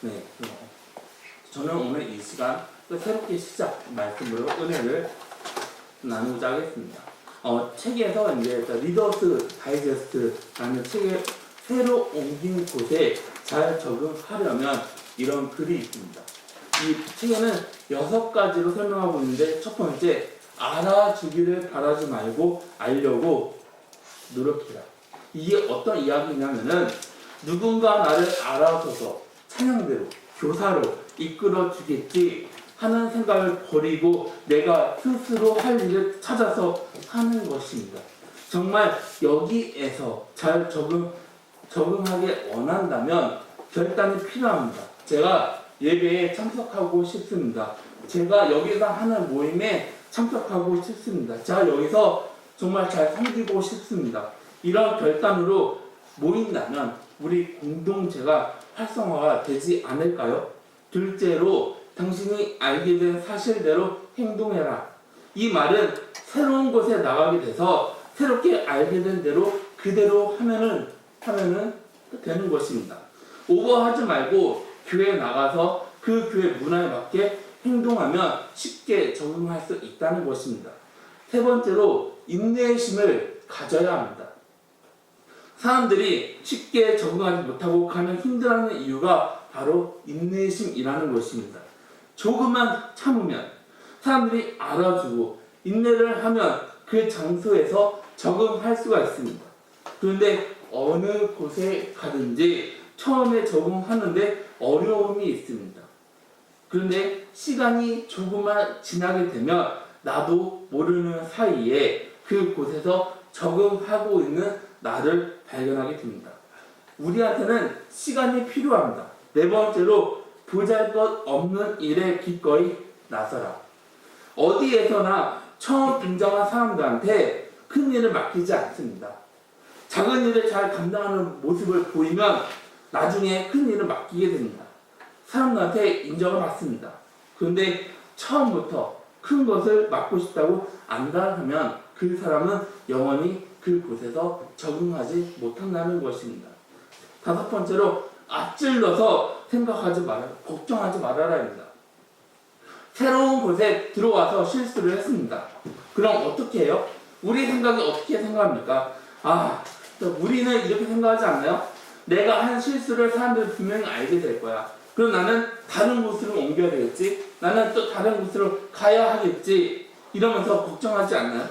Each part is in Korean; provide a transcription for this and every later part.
네, 저는 오늘 이 시간 또 새롭게 시작 말씀으로 은혜를 나누고자 하겠습니다. 책에서 이제 리더스 다이제스트라는 책에 새로 옮긴 곳에 잘 적응하려면 이런 글이 있습니다. 이 책에는 6가지로 설명하고 있는데, 첫 번째, 알아주기를 바라지 말고 알려고 노력해라. 이게 어떤 이야기냐면은, 누군가 나를 알아서서 찬양대로, 교사로 이끌어 주겠지 하는 생각을 버리고 내가 스스로 할 일을 찾아서 하는 것입니다. 정말 여기에서 잘 적응하게 원한다면 결단이 필요합니다. 제가 예배에 참석하고 싶습니다. 제가 여기서 하는 모임에 참석하고 싶습니다. 제가 여기서 정말 잘 섬기고 싶습니다. 이런 결단으로 모인다면 우리 공동체가 활성화가 되지 않을까요? 둘째로, 당신이 알게 된 사실대로 행동해라. 이 말은 새로운 곳에 나가게 돼서 새롭게 알게 된 대로 그대로 하면은 되는 것입니다. 오버하지 말고 교회에 나가서 그 교회 문화에 맞게 행동하면 쉽게 적응할 수 있다는 것입니다. 세 번째로, 인내심을 가져야 합니다. 사람들이 쉽게 적응하지 못하고 가는 힘들어하는 이유가 바로 인내심이라는 것입니다. 조금만 참으면, 사람들이 알아주고 인내를 하면 그 장소에서 적응할 수가 있습니다. 그런데 어느 곳에 가든지 처음에 적응하는데 어려움이 있습니다. 그런데 시간이 조금만 지나게 되면 나도 모르는 사이에 그곳에서 적응하고 있는 나를 발견하게 됩니다. 우리한테는 시간이 필요합니다. 네 번째로, 보잘것없는 일에 기꺼이 나서라. 어디에서나 처음 등장한 사람들한테 큰 일을 맡기지 않습니다. 작은 일을 잘 감당하는 모습을 보이면 나중에 큰 일을 맡기게 됩니다. 사람들한테 인정을 받습니다. 그런데 처음부터 큰 것을 맡고 싶다고 안다하면 그 사람은 영원히 그곳에서 적응하지 못한다는 것입니다. 다섯 번째로, 앞질러서 걱정하지 말아라입니다. 새로운 곳에 들어와서 실수를 했습니다. 그럼 어떻게 해요? 우리 생각이 어떻게 생각합니까? 우리는 이렇게 생각하지 않나요? 내가 한 실수를 사람들이 분명히 알게 될 거야. 그럼 나는 다른 곳으로 옮겨야 되겠지? 나는 또 다른 곳으로 가야 하겠지? 이러면서 걱정하지 않나요?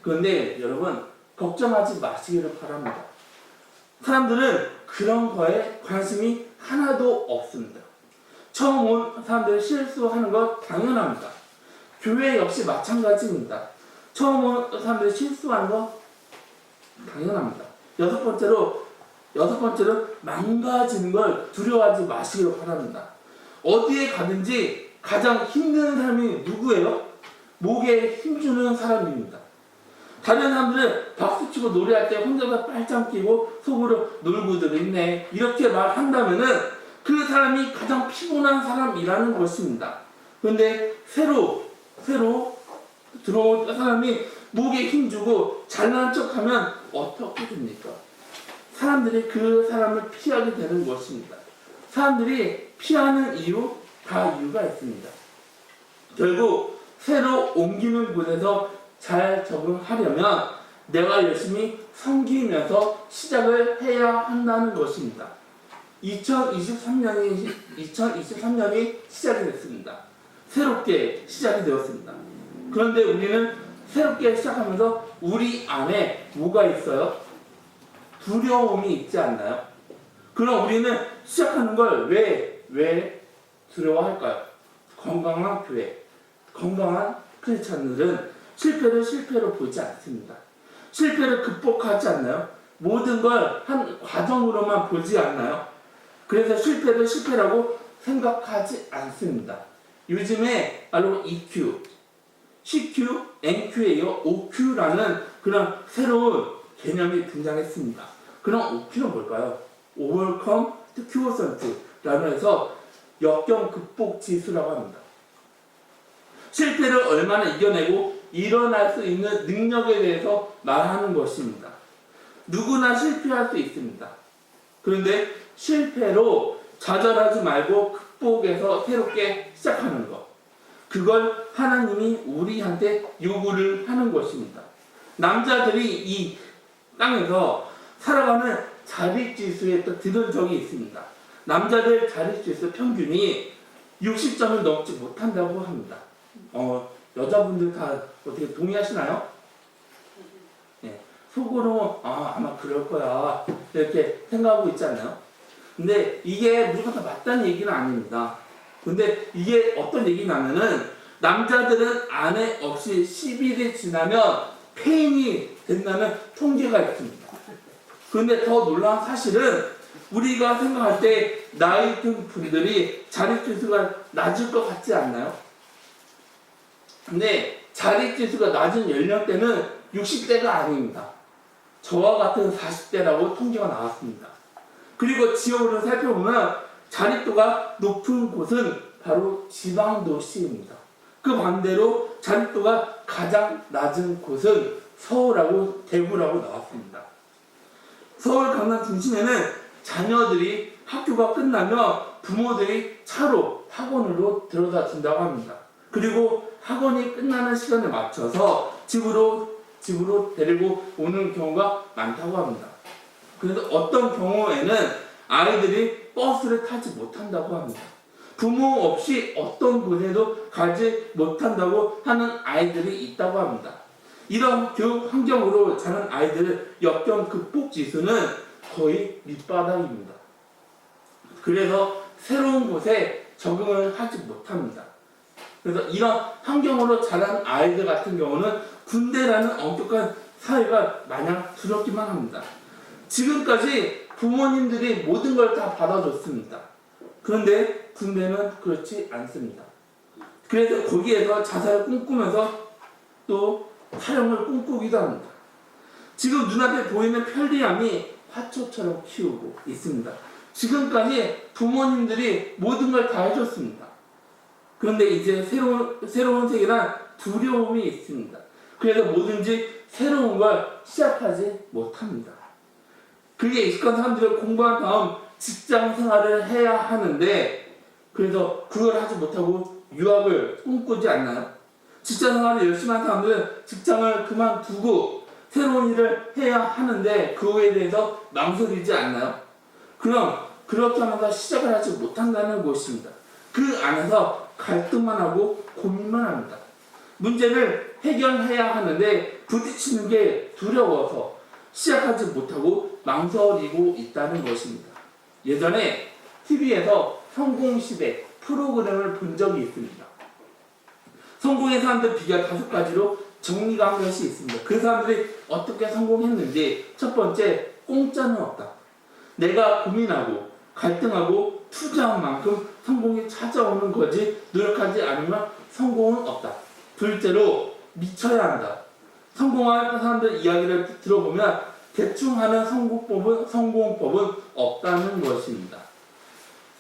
그런데 여러분, 걱정하지 마시기를 바랍니다. 사람들은 그런 거에 관심이 하나도 없습니다. 처음 온 사람들이 실수하는 것 당연합니다. 교회 역시 마찬가지입니다. 처음 온 사람들이 실수하는 것 당연합니다. 여섯 번째로 망가지는 걸 두려워하지 마시기를 바랍니다. 어디에 가든지 가장 힘든 사람이 누구예요? 목에 힘주는 사람입니다. 다른 사람들은 박수치고 노래할 때 혼자서 빨짱 끼고 속으로 놀고들 있네 이렇게 말한다면은 그 사람이 가장 피곤한 사람이라는 것입니다. 그런데 새로 들어온 사람이 목에 힘주고 잘난 척하면 어떻게 됩니까? 사람들이 그 사람을 피하게 되는 것입니다. 사람들이 피하는 이유가 있습니다. 결국 새로 옮기는 곳에서 잘 적응하려면 내가 열심히 섬기면서 시작을 해야 한다는 것입니다. 2023년이 시작이 됐습니다. 새롭게 시작이 되었습니다. 그런데 우리는 새롭게 시작하면서 우리 안에 뭐가 있어요? 두려움이 있지 않나요? 그럼 우리는 시작하는 걸 왜 두려워할까요? 건강한 교회, 건강한 크리스찬들은 실패를 실패로 보지 않습니다. 실패를 극복하지 않나요? 모든 걸 한 과정으로만 보지 않나요? 그래서 실패를 실패라고 생각하지 않습니다. 요즘에 바로 EQ, CQ, NQ에 OQ라는 그런 새로운 개념이 등장했습니다. 그럼 OQ는 뭘까요? Overcome to Quotient 해서 역경 극복 지수라고 합니다. 실패를 얼마나 이겨내고 일어날 수 있는 능력에 대해서 말하는 것입니다. 누구나 실패할 수 있습니다. 그런데 실패로 좌절하지 말고 극복해서 새롭게 시작하는 것. 그걸 하나님이 우리한테 요구를 하는 것입니다. 남자들이 이 땅에서 살아가는 자립지수에 또 들은 적이 있습니다. 남자들 자립지수 평균이 60점을 넘지 못한다고 합니다. 여자분들 다 어떻게 동의하시나요? 네. 속으로 아마 그럴 거야 이렇게 생각하고 있지 않나요? 근데 이게 무조건 다 맞다는 얘기는 아닙니다. 근데 이게 어떤 얘기냐면은 남자들은 아내 없이 10일이 지나면 폐인이 된다는 통계가 있습니다. 그런데 더 놀라운 사실은 우리가 생각할 때 나이 든 분들이 자립지수가 낮을 것 같지 않나요? 근데 자립지수가 낮은 연령대는 60대가 아닙니다. 저와 같은 40대라고 통계가 나왔습니다. 그리고 지역으로 살펴보면 자립도가 높은 곳은 바로 지방도시입니다. 그 반대로 자립도가 가장 낮은 곳은 서울하고 대구라고 나왔습니다. 서울 강남 중심에는 자녀들이 학교가 끝나면 부모들이 차로 학원으로 데려다 준다고 합니다. 그리고 학원이 끝나는 시간에 맞춰서 집으로 데리고 오는 경우가 많다고 합니다. 그래서 어떤 경우에는 아이들이 버스를 타지 못한다고 합니다. 부모 없이 어떤 곳에도 가지 못한다고 하는 아이들이 있다고 합니다. 이런 교육 환경으로 자란 아이들의 역경 극복 지수는 거의 밑바닥입니다. 그래서 새로운 곳에 적응을 하지 못합니다. 그래서 이런 환경으로 자란 아이들 같은 경우는 군대라는 엄격한 사회가 마냥 두렵기만 합니다. 지금까지 부모님들이 모든 걸 다 받아줬습니다. 그런데 군대는 그렇지 않습니다. 그래서 거기에서 자살을 꿈꾸면서 또 사형을 꿈꾸기도 합니다. 지금 눈앞에 보이는 편리함이 화초처럼 키우고 있습니다. 지금까지 부모님들이 모든 걸 다 해줬습니다. 그런데 이제 새로운 세계란 두려움이 있습니다. 그래서 뭐든지 새로운 걸 시작하지 못합니다. 그게 익숙한 사람들은 공부한 다음 직장 생활을 해야 하는데 그래서 그걸 하지 못하고 유학을 꿈꾸지 않나요? 직장 생활을 열심히 한 사람들은 직장을 그만두고 새로운 일을 해야 하는데 그거에 대해서 망설이지 않나요? 그럼 그렇게 하면서 시작을 하지 못한다는 것입니다. 그 안에서 갈등만 하고 고민만 합니다. 문제를 해결해야 하는데 부딪히는 게 두려워서 시작하지 못하고 망설이고 있다는 것입니다. 예전에 TV에서 성공시대 프로그램을 본 적이 있습니다. 성공의 사람들 비결 5가지로 정리가 한 것이 있습니다. 그 사람들이 어떻게 성공했는지 첫 번째, 공짜는 없다. 내가 고민하고 갈등하고 투자한 만큼 성공이 찾아오는 거지 노력하지 않으면 성공은 없다. 둘째로 미쳐야 한다. 성공한 사람들 이야기를 들어보면 대충 하는 성공법은 없다는 것입니다.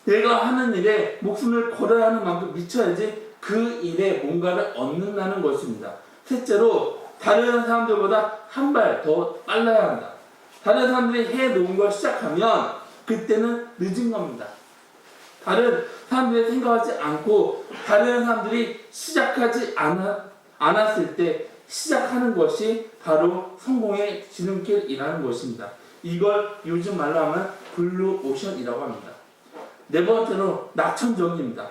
내가 하는 일에 목숨을 걸어야 하는 만큼 미쳐야지 그 일에 뭔가를 얻는다는 것입니다. 셋째로 다른 사람들보다 한 발 더 빨라야 한다. 다른 사람들이 해놓은 걸 시작하면 그때는 늦은 겁니다. 다른 사람들이 생각하지 않고 다른 사람들이 시작하지 않았을 때 시작하는 것이 바로 성공의 지름길이라는 것입니다. 이걸 요즘 말로 하면 블루오션이라고 합니다. 네 번째로 낙천적입니다.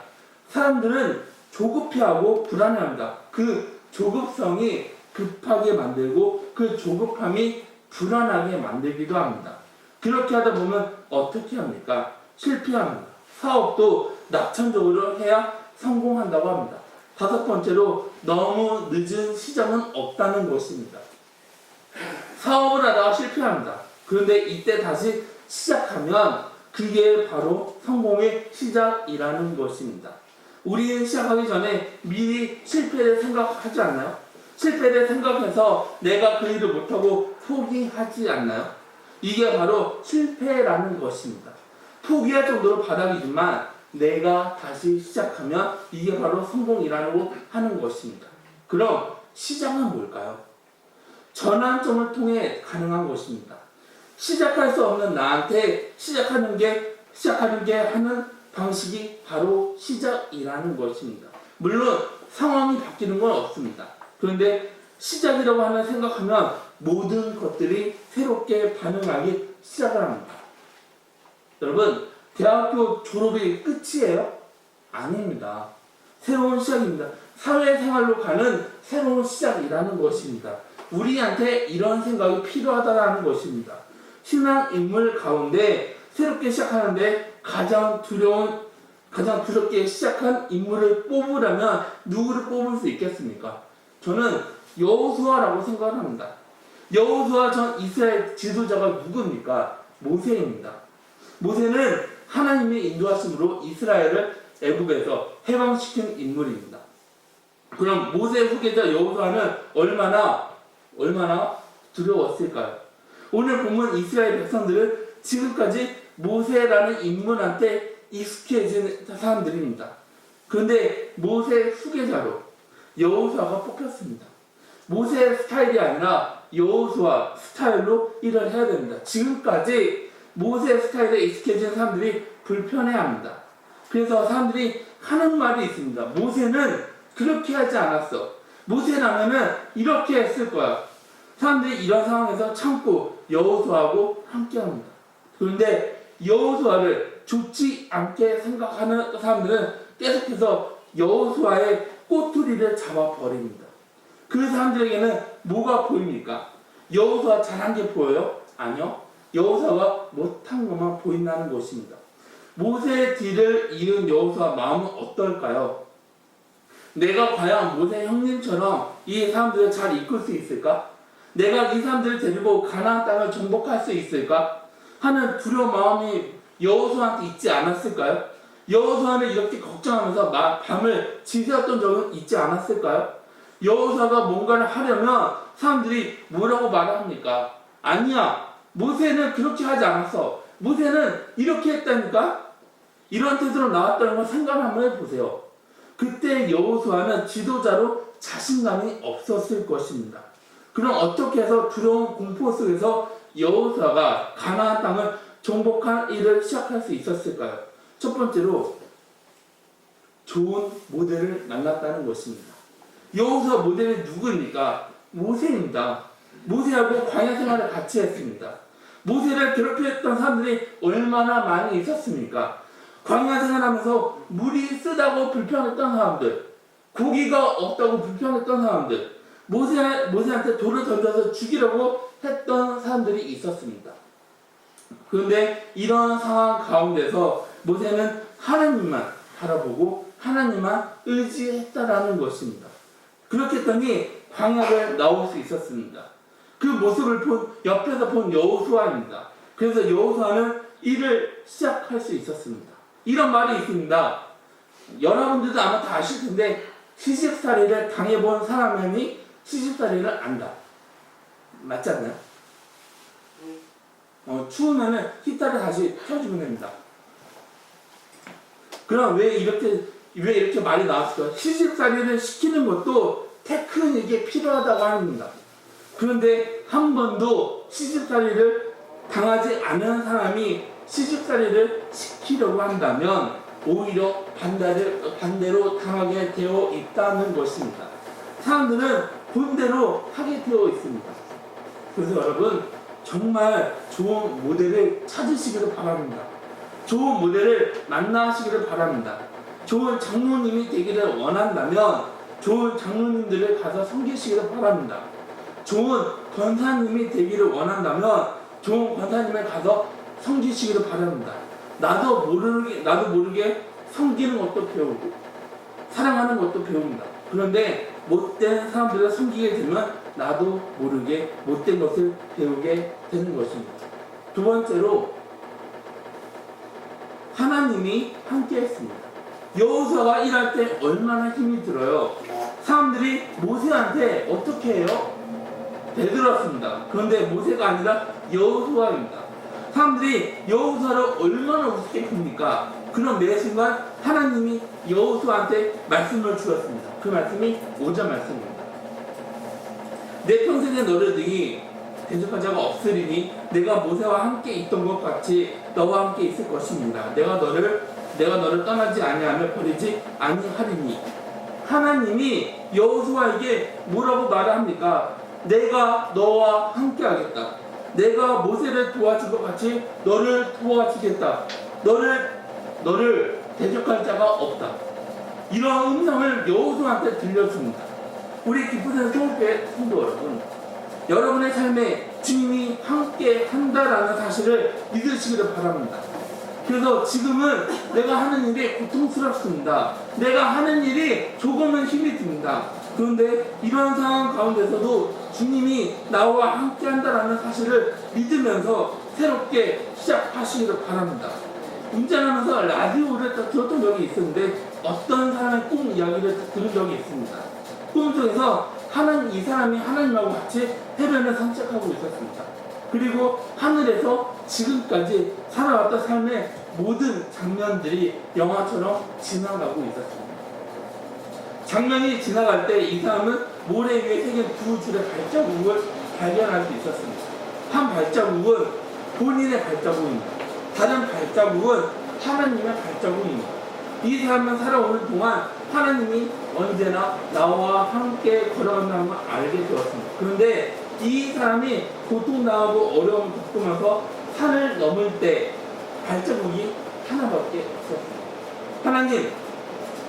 사람들은 조급해하고 불안해합니다. 그 조급성이 급하게 만들고 그 조급함이 불안하게 만들기도 합니다. 그렇게 하다 보면 어떻게 합니까? 실패합니다. 사업도 낙천적으로 해야 성공한다고 합니다. 5번째로 너무 늦은 시작은 없다는 것입니다. 사업을 하다가 실패합니다. 그런데 이때 다시 시작하면 그게 바로 성공의 시작이라는 것입니다. 우리는 시작하기 전에 미리 실패를 생각하지 않나요? 실패를 생각해서 내가 그 일을 못하고 포기하지 않나요? 이게 바로 실패라는 것입니다. 포기할 정도로 바닥이지만 내가 다시 시작하면 이게 바로 성공이라고 하는 것입니다. 그럼 시작은 뭘까요? 전환점을 통해 가능한 것입니다. 시작할 수 없는 나한테 시작하는 게 시작하는 게 하는 방식이 바로 시작이라는 것입니다. 물론 상황이 바뀌는 건 없습니다. 그런데 시작이라고 하는 생각하면 모든 것들이 새롭게 반응하기 시작을 합니다. 여러분, 대학교 졸업이 끝이에요? 아닙니다. 새로운 시작입니다. 사회생활로 가는 새로운 시작이라는 것입니다. 우리한테 이런 생각이 필요하다는 것입니다. 신앙 인물 가운데 새롭게 시작하는데 가장 두렵게 시작한 인물을 뽑으라면 누구를 뽑을 수 있겠습니까? 저는 여호수아라고 생각을 합니다. 여호수아 전 이스라엘 지도자가 누굽니까? 모세입니다. 모세는 하나님의 인도하심으로 이스라엘을 애굽에서 해방시킨 인물입니다. 그럼 모세 후계자 여호수아는 얼마나 두려웠을까요? 오늘 보면 이스라엘 백성들은 지금까지 모세라는 인물한테 익숙해진 사람들입니다. 그런데 모세 후계자로 여호수아가 뽑혔습니다. 모세 스타일이 아니라 여호수아 스타일로 일을 해야 됩니다. 지금까지 모세 스타일에 익숙해진 사람들이 불편해합니다. 그래서 사람들이 하는 말이 있습니다. 모세는 그렇게 하지 않았어. 모세라면은 이렇게 했을 거야. 사람들이 이런 상황에서 참고 여호수아하고 함께합니다. 그런데 여호수아를 좋지 않게 생각하는 사람들은 계속해서 여호수아의 꼬투리를 잡아버립니다. 그 사람들에게는 뭐가 보입니까? 여호수아 잘한 게 보여요? 아니요. 여호수아가 못한 것만 보인다는 것입니다. 모세의 뒤를 이은 여호수아 마음은 어떨까요? 내가 과연 모세 형님처럼 이 사람들을 잘 이끌 수 있을까? 내가 이 사람들을 데리고 가나안 땅을 정복할 수 있을까? 하는 두려운 마음이 여호수아한테 있지 않았을까요? 여호수아는 이렇게 걱정하면서 밤을 지새웠던 적은 있지 않았을까요? 여호수아가 뭔가를 하려면 사람들이 뭐라고 말합니까? 아니야, 모세는 그렇게 하지 않았어. 모세는 이렇게 했다니까? 이런 태도로 나왔다는 걸 생각을 한번 해보세요. 그때 여호수아는 지도자로 자신감이 없었을 것입니다. 그럼 어떻게 해서 두려운 공포 속에서 여호수아가 가나안 땅을 정복할 일을 시작할 수 있었을까요? 첫 번째로 좋은 모델을 만났다는 것입니다. 여호수아 모델이 누구입니까? 모세입니다. 모세하고 광야 생활을 같이 했습니다. 모세를 괴롭혔던 사람들이 얼마나 많이 있었습니까? 광야 생활하면서 물이 쓰다고 불평했던 사람들, 고기가 없다고 불평했던 사람들, 모세한테 돌을 던져서 죽이려고 했던 사람들이 있었습니다. 그런데 이런 상황 가운데서 모세는 하나님만 바라보고 하나님만 의지했다라는 것입니다. 그렇게 했더니 광야를 나올 수 있었습니다. 그 모습을 옆에서 본 여호수아입니다. 그래서 여호수아는 일을 시작할 수 있었습니다. 이런 말이 있습니다. 여러분들도 아마 다 아실 텐데 시집살이를 당해본 사람이 시집살이를 안다. 맞지 않나요? 추우면은 히터를 다시 켜주면 됩니다. 그럼 왜 이렇게 말이 나왔을까요? 시집살이를 시키는 것도 테크닉이 필요하다고 합니다. 그런데 한 번도 시집살이를 당하지 않은 사람이 시집살이를 시키려고 한다면 오히려 반대로 당하게 되어 있다는 것입니다. 사람들은 본대로 하게 되어 있습니다. 그래서 여러분 정말 좋은 모델을 찾으시기를 바랍니다. 좋은 모델을 만나시기를 바랍니다. 좋은 장로님이 되기를 원한다면 좋은 장로님들을 가서 섬기시기를 바랍니다. 좋은 권사님이 되기를 원한다면 좋은 권사님을 가서 섬기시기를 바랍니다. 나도 모르게 섬기는 것도 배우고 사랑하는 것도 배웁니다. 그런데 못된 사람들을 섬기게 되면 나도 모르게 못된 것을 배우게 되는 것입니다. 두 번째로 하나님이 함께 했습니다. 여호수아가 일할 때 얼마나 힘이 들어요. 사람들이 모세한테 어떻게 해요? 대들었습니다. 그런데 모세가 아니라 여호수아입니다. 사람들이 여호수아를 얼마나 우습게 봅니까? 그런 매 순간 하나님이 여호수아한테 말씀을 주었습니다. 그 말씀이 5절 말씀입니다. 내 평생에 너를 등이 대적할 자가 없으리니 내가 모세와 함께 있던 것 같이 너와 함께 있을 것입니다. 내가 너를 떠나지 아니하며 버리지 아니하리니. 하나님이 여호수아에게 뭐라고 말합니까? 내가 너와 함께 하겠다. 내가 모세를 도와준 것 같이 너를 도와주겠다. 너를 대적할 자가 없다. 이런 음성을 여호수아한테 들려줍니다. 우리 기쁘는 성교회 성도 여러분, 여러분의 삶에 주님이 함께 한다라는 사실을 믿으시기를 바랍니다. 그래서 지금은 내가 하는 일이 고통스럽습니다. 내가 하는 일이 조금은 힘이 듭니다. 그런데 이런 상황 가운데서도 주님이 나와 함께 한다라는 사실을 믿으면서 새롭게 시작하시기를 바랍니다. 운전하면서 라디오를 들었던 적이 있었는데 어떤 사람의 꿈 이야기를 들은 적이 있습니다. 꿈속에서 이 사람이 하나님하고 같이 해변을 산책하고 있었습니다. 그리고 하늘에서 지금까지 살아왔던 삶의 모든 장면들이 영화처럼 지나가고 있었습니다. 장면이 지나갈 때 이 사람은 모래 위에 새긴 두 줄의 발자국을 발견할 수 있었습니다. 한 발자국은 본인의 발자국입니다. 다른 발자국은 하나님의 발자국입니다. 이 사람은 살아오는 동안 하나님이 언제나 나와 함께 걸어간다는 걸 알게 되었습니다. 그런데 이 사람이 고통당하고 어려움을 겪으면서 산을 넘을 때 발자국이 하나밖에 없었습니다.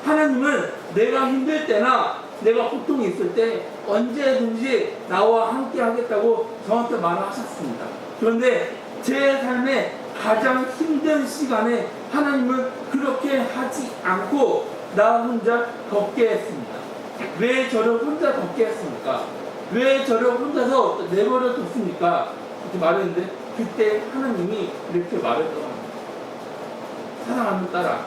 하나님은 내가 힘들 때나 내가 고통이 있을 때 언제든지 나와 함께 하겠다고 저한테 말하셨습니다. 그런데 제 삶의 가장 힘든 시간에 하나님은 그렇게 하지 않고 나 혼자 걷게 했습니다. 왜 저를 혼자 걷게 했습니까? 왜 저를 혼자서 내버려 뒀습니까? 이렇게 말했는데 그때 하나님이 이렇게 말했던 겁니다. 사랑하는 딸아,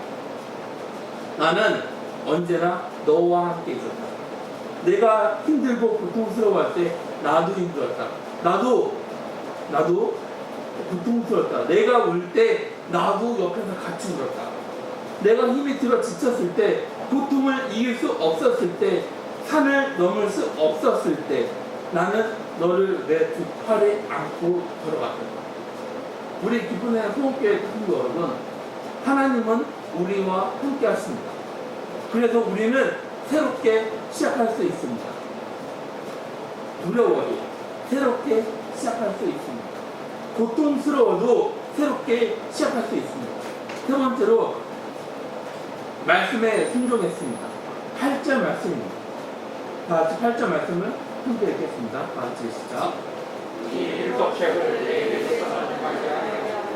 나는 언제나 너와 함께 있었다. 내가 힘들고 고통스러워할 때 나도 힘들었다. 나도 고통스럽다. 내가 울 때 나도 옆에서 같이 울었다. 내가 힘이 들어 지쳤을 때, 고통을 이길 수 없었을 때, 산을 넘을 수 없었을 때 나는 너를 내 두 팔에 안고 걸어갔다. 우리 기쁨의 소원교회 성도 여러분, 하나님은 우리와 함께 하십니다. 그래서 우리는 새롭게 시작할 수 있습니다. 두려워도 새롭게 시작할 수 있습니다. 고통스러워도 새롭게 시작할 수 있습니다. 세 번째로 말씀에 순종했습니다. 8절 말씀입니다. 다 같이 8절 말씀을 함께 읽겠습니다. 다 같이 시작. 이 율법책을 내게 전하지 아니하며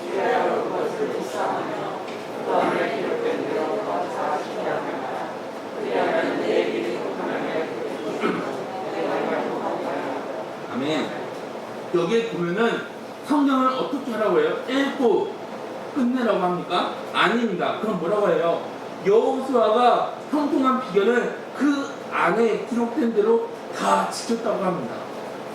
지혜로 그것을 묵상하며 그 안에 기록된 대로 감사하시게 하며 그리하면 내 길이 하나님의 내가 행복하리라. 아멘. 여기에 보면은 성경을 어떻게 하라고 해요? 읽고 끝내라고 합니까? 아닙니다. 그럼 뭐라고 해요? 여호수아가 형통한 비결은 그 안에 기록된 대로 다 지켰다고 합니다.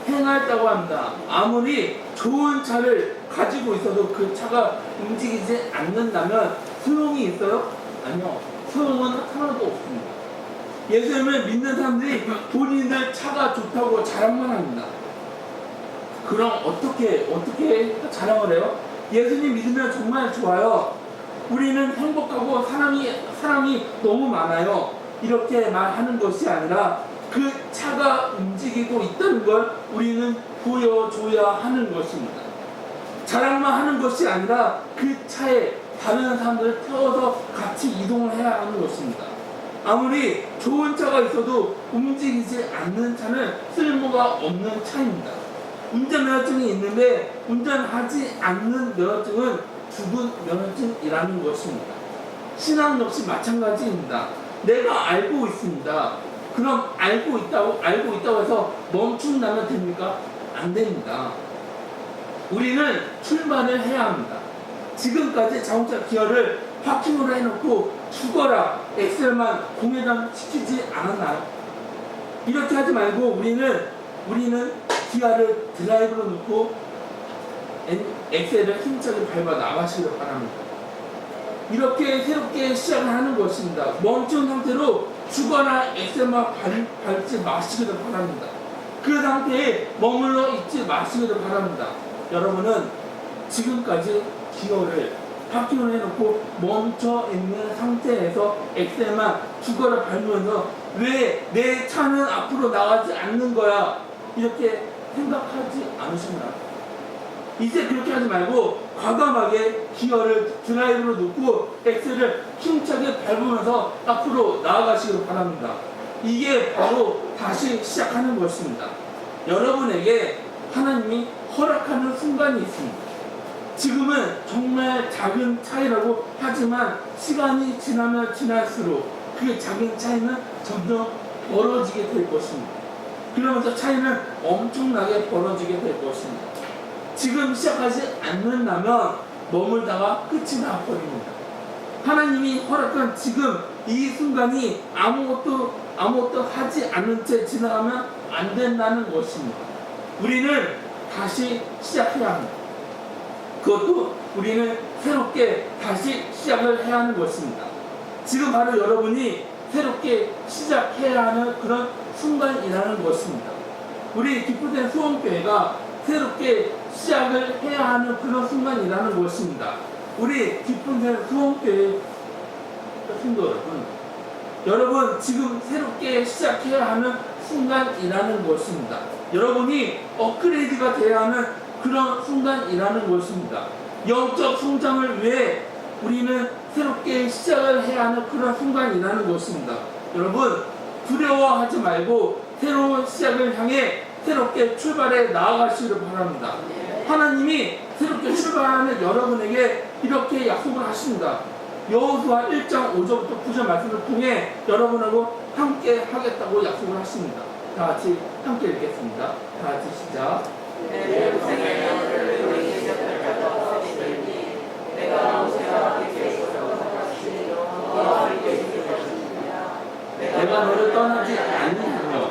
행했다고 합니다. 아무리 좋은 차를 가지고 있어도 그 차가 움직이지 않는다면 소용이 있어요? 아니요. 소용은 하나도 없습니다. 예수님을 믿는 사람들이 본인들 차가 좋다고 자랑만 합니다. 그럼 어떻게 자랑을 해요? 예수님 믿으면 정말 좋아요. 우리는 행복하고 사람이 너무 많아요. 이렇게 말하는 것이 아니라 그 차가 움직이고 있다는 걸 우리는 보여줘야 하는 것입니다. 자랑만 하는 것이 아니라 그 차에 다른 사람들을 태워서 같이 이동을 해야 하는 것입니다. 아무리 좋은 차가 있어도 움직이지 않는 차는 쓸모가 없는 차입니다. 운전면허증이 있는데 운전하지 않는 면허증은 죽은 면허증이라는 것입니다. 신앙 역시 마찬가지입니다. 내가 알고 있습니다. 그럼 알고 있다고 해서 멈춘다면 됩니까? 안 됩니다. 우리는 출발을 해야 합니다. 지금까지 자동차 기어를 파킹으로 해놓고 죽어라 엑셀만 공회전 시키지 않았나요? 이렇게 하지 말고 우리는 기아를 드라이브로 놓고 엑셀을 힘차게 밟아 나가시기를 바랍니다. 이렇게 새롭게 시작을 하는 것입니다. 멈춘 상태로 죽어라 엑셀만 밟지 마시기를 바랍니다. 그 상태에 머물러 있지 마시기를 바랍니다. 여러분은 지금까지 기어를 바퀴를 해놓고 멈춰 있는 상태에서 엑셀만 죽어라 밟으면서 왜 내 차는 앞으로 나가지 않는 거야? 이렇게 생각하지 않으신가요? 이제 그렇게 하지 말고 과감하게 기어를 드라이브로 놓고 엑셀을 힘차게 밟으면서 앞으로 나아가시길 바랍니다. 이게 바로 다시 시작하는 것입니다. 여러분에게 하나님이 허락하는 순간이 있습니다. 지금은 정말 작은 차이라고 하지만 시간이 지나면 지날수록 그 작은 차이는 점점 벌어지게 될 것입니다. 그러면서 차이는 엄청나게 벌어지게 될 것입니다. 지금 시작하지 않는다면 머물다가 끝이 나버립니다. 하나님이 허락한 지금 이 순간이 아무것도 하지 않는 채 지나가면 안 된다는 것입니다. 우리는 다시 시작해야 합니다. 그것도 우리는 새롭게 다시 시작을 해야 하는 것입니다. 지금 바로 여러분이 새롭게 시작해야 하는 그런 순간이라는 것입니다. 우리 기쁘된 수원교회가 새롭게 시작을 해야 하는 그런 순간이라는 것입니다. 우리 기쁘된 수원교회 성도 여러분 지금 새롭게 시작해야 하는 순간이라는 것입니다. 여러분이 업그레이드가 돼야 하는 그런 순간이라는 것입니다. 영적 성장을 위해 우리는 새롭게 시작을 해야 하는 그런 순간이라는 것입니다. 여러분 두려워하지 말고 새로운 시작을 향해 새롭게 출발해 나아가시기를 바랍니다. 하나님이 새롭게 출발하는 여러분에게 이렇게 약속을 하십니다. 여호수아 1장 5절부터 9절 말씀을 통해 여러분하고 함께 하겠다고 약속을 하십니다. 다 같이 함께 읽겠습니다. 다 같이 시작. 내가 너를 떠나지 아니하며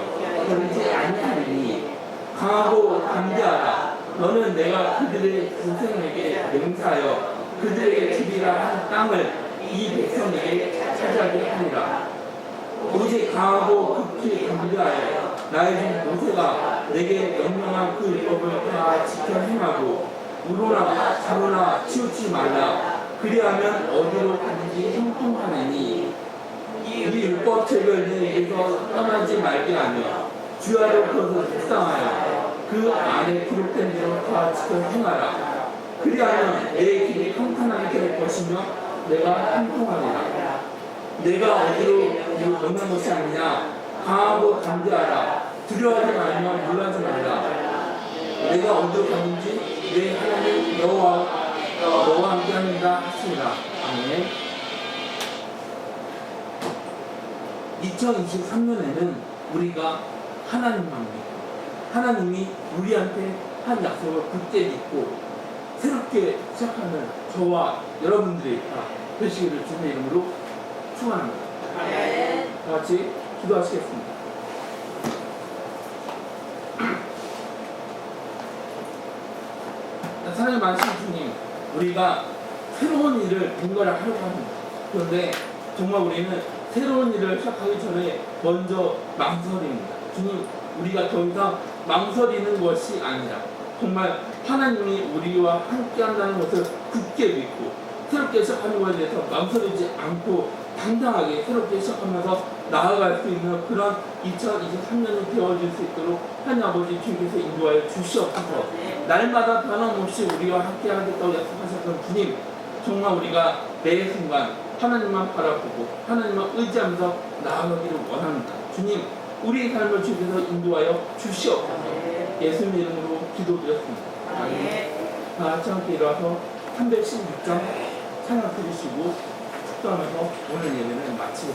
버리지 아니하리니 강하고 담대하라. 너는 내가 그들의 조상에게 맹세하여 그들에게 주리라 한 땅을 이 백성에게 차지하게 하리라. 오직 강하고 극히 담대하여 나의 종 모세가 내게 명령한 그 율법을 다 지켜 행하고 우로나 자로나 치우치 말라. 그리하면 어디로 가든지 형통하느니 이 율법책을 내 입에서 떠나지 말게 하며 주야로 그것을 묵상하여 그 안에 기록된 대로 다 지켜 행하라. 그리하면 내 길이 평탄하게 될 것이며 내가 형통하리라. 내가 어디로 명한 것이 아니냐. 강하고 담대하라. 두려워하지 말며 놀라지 말라. 내가 어디로 가는지 내 하나님 너와 함께 하는다 하시니라. 아멘. 2023년에는 우리가 하나님만 믿고 하나님이 우리한테 한 약속을 굳게 믿고 새롭게 시작하는 저와 여러분들이 다 되시기를 주님의 이름으로 축원합니다. 다 같이 기도하시겠습니다. 사랑의 많으신 주님, 우리가 새로운 일을 뭔가를 하려고 합니다. 그런데 정말 우리는 새로운 일을 시작하기 전에 먼저 망설입니다. 주님, 우리가 더 이상 망설이는 것이 아니라 정말 하나님이 우리와 함께 한다는 것을 굳게 믿고 새롭게 시작하는 것에 대해서 망설이지 않고 당당하게 새롭게 시작하면서 나아갈 수 있는 그런 2023년이 되어질 수 있도록 하나님 아버지 주님께서 인도하여 주시옵소서. 날마다 변함없이 우리와 함께 하겠다고 약속하셨던 주님, 정말 우리가 매 순간 하나님만 바라보고 하나님만 의지하면서 나아가기를 원합니다. 주님, 우리의 삶을 주께서 인도하여 주시옵소서. 예수님 이름으로 기도드렸습니다. 아멘. 다 같이 함께 일어나서 316장 찬양 드리시고 축도하면서 오늘 예배는 마치겠습니다.